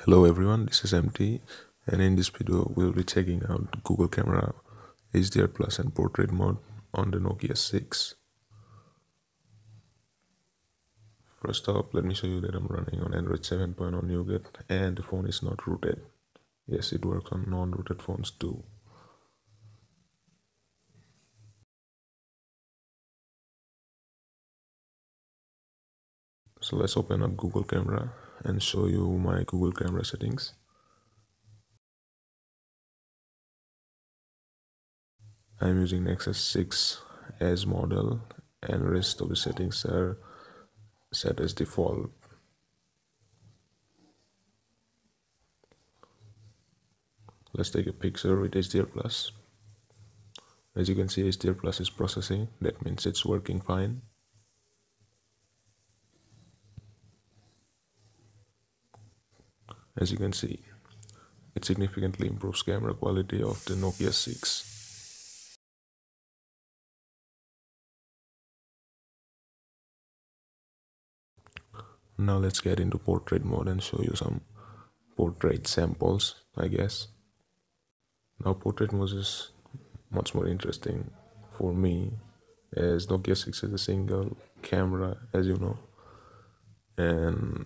Hello everyone, this is MT, and in this video we'll be checking out Google Camera HDR Plus and Portrait mode on the Nokia 6. First up, let me show you that I'm running on Android 7.0 Nougat and the phone is not rooted. Yes, it works on non-rooted phones too. So let's open up Google Camera and show you my Google Camera settings. I'm using Nexus 6 as model and rest of the settings are set as default. Let's take a picture with HDR Plus. As you can see, HDR Plus is processing. That means it's working fine. As you can see, it significantly improves camera quality of the Nokia 6. Now let's get into portrait mode and show you some portrait samples, I guess. Now portrait mode is much more interesting for me as Nokia 6 is a single camera, as you know, and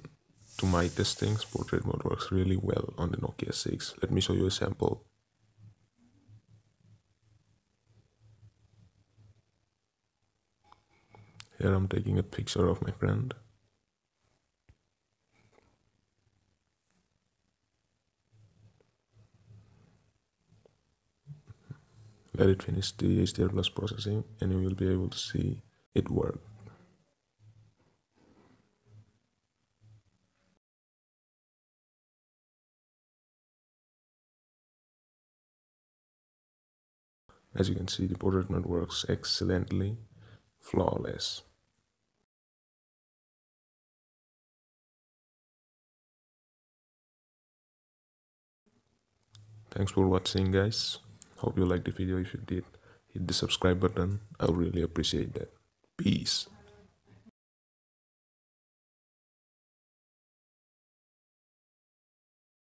to my testings, portrait mode works really well on the Nokia 6. Let me show you a sample. Here I'm taking a picture of my friend. Let it finish the HDR Plus processing and you will be able to see it work. As you can see, the portrait mode works excellently, flawless. Thanks for watching, guys. Hope you liked the video. If you did, hit the subscribe button. I would really appreciate that. Peace.